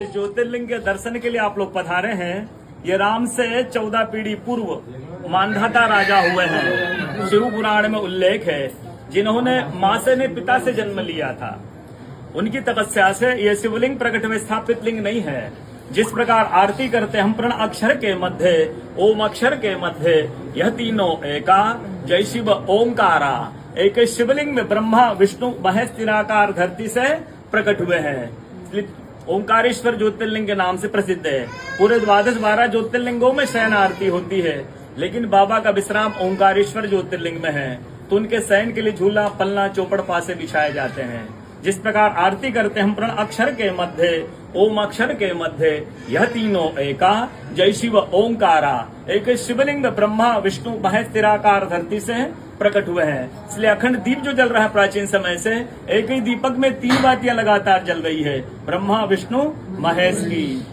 ज्योतिर्लिंग के दर्शन के लिए आप लोग पधारे हैं। ये राम से 14 पीढ़ी पूर्व मांधाता राजा हुए हैं। शिव पुराण में उल्लेख है, जिन्होंने मां से ने पिता से जन्म लिया था। उनकी तपस्या से यह शिवलिंग प्रकट में स्थापित लिंग नहीं है। जिस प्रकार आरती करते हम प्रण अक्षर के मध्य, ओम अक्षर के मध्य, यह तीनों एका, जय शिव ओंकारा। एक शिवलिंग में ब्रह्मा विष्णु महेश निराकार धरती से प्रकट हुए हैं। ओंकारेश्वर ज्योतिर्लिंग के नाम से प्रसिद्ध है। पूरे 12 ज्योतिर्लिंगों में शयन आरती होती है, लेकिन बाबा का विश्राम ओंकारेश्वर ज्योतिर्लिंग में है, तो उनके शयन के लिए झूला, पलना, चौपड़, पासे बिछाए जाते हैं। जिस प्रकार आरती करते हम प्रण अक्षर के मध्य, ओम अक्षर के मध्य, यह तीनों एका, जय शिव ओंकारा। एक शिवलिंग में ब्रह्मा विष्णु महेश निराकार धरती से प्रकट हुए हैं। इसलिए अखंड दीप जो जल रहा है प्राचीन समय से, एक ही दीपक में 3 बातियां लगातार जल रही है, ब्रह्मा विष्णु महेश की।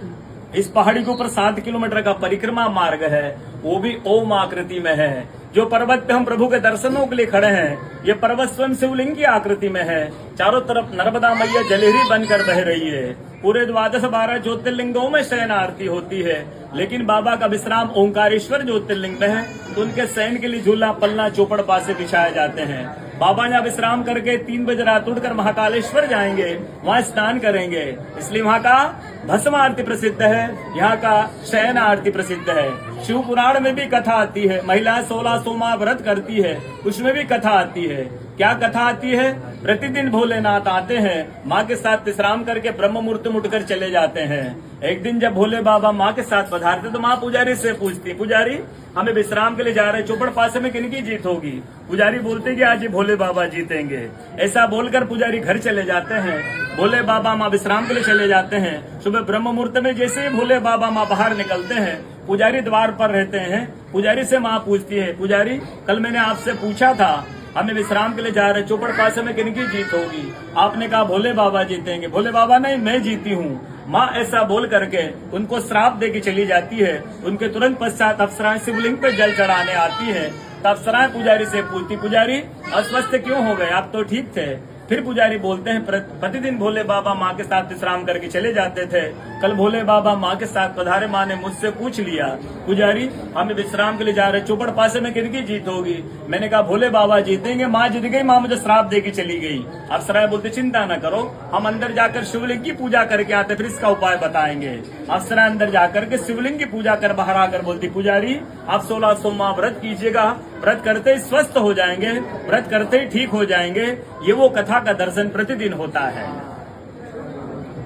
इस पहाड़ी के ऊपर 7 किलोमीटर का परिक्रमा मार्ग है, वो भी ओम आकृति में है। जो पर्वत पे हम प्रभु के दर्शनों के लिए खड़े हैं, ये पर्वत स्वयं शिवलिंग की आकृति में है। चारों तरफ नर्मदा मैया जलहरी बनकर बह रही है। पूरे 12 ज्योतिर्लिंगों में शयन आरती होती है, लेकिन बाबा का विश्राम ओंकारेश्वर ज्योतिर्लिंग में है, तो उनके शयन के लिए झूला, पलना, चौपड़, पासे बिछाए जाते हैं। बाबा यहाँ विश्राम करके 3 बजे रात उठकर महाकालेश्वर जाएंगे, वहाँ स्नान करेंगे। इसलिए वहाँ का भस्म आरती प्रसिद्ध है, यहाँ का शयन आरती प्रसिद्ध है। शिव पुराण में भी कथा आती है, महिलाएं 16 सोमवार व्रत करती है, उसमें भी कथा आती है। क्या कथा आती है? प्रतिदिन भोलेनाथ आते हैं, माँ के साथ विश्राम करके ब्रह्म मुहूर्त में उठकर चले जाते हैं। एक दिन जब भोले बाबा माँ के साथ पधारते तो माँ पुजारी से पूछती, पुजारी हमें विश्राम के लिए जा रहे, चौपड़ पासे में किनकी जीत होगी? पुजारी बोलते कि आज ही भोले बाबा जीतेंगे। ऐसा बोलकर पुजारी घर चले जाते हैं। भोले बाबा माँ विश्राम के लिए चले जाते हैं। सुबह ब्रह्म मुहूर्त में जैसे ही भोले बाबा माँ बाहर निकलते हैं, पुजारी द्वार पर रहते हैं। पुजारी से माँ पूछती है, पुजारी कल मैंने आपसे पूछा था, हमें विश्राम के लिए जा रहे, चौपड़ पासे में किनकी जीत होगी? आपने कहा भोले बाबा जीतेंगे। भोले बाबा नहीं, मैं जीती हूँ। माँ ऐसा बोल करके उनको श्राप दे के चली जाती है। उनके तुरंत पश्चात अप्सराएं शिवलिंग पे जल चढ़ाने आती है। तब अप्सराएं पुजारी से पूछती, पुजारी अस्वस्थ क्यों हो गए, आप तो ठीक थे। फिर पुजारी बोलते हैं, प्रतिदिन भोले बाबा माँ के साथ विश्राम करके चले जाते थे, कल भोले बाबा माँ के साथ पधारे, माँ ने मुझसे पूछ लिया, पुजारी हमें विश्राम के लिए जा रहे, चौपड़ पासे में किनकी जीत होगी? मैंने कहा भोले बाबा जीतेंगे। माँ जीत गई, माँ मुझे श्राप दे के चली गई। अप्सराएं बोलते, चिंता न करो, हम अंदर जाकर शिवलिंग की पूजा करके आते, फिर इसका उपाय बताएंगे। अप्सराएं अंदर जाकर के शिवलिंग की पूजा कर बाहर आकर बोलती, पुजारी आप 16 सोमवार व्रत कीजिएगा, व्रत करते ही स्वस्थ हो जाएंगे, व्रत करते ही ठीक हो जाएंगे। ये वो कथा का दर्शन प्रतिदिन होता है।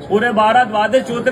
पूरे 12 ज्योतिर्लिंग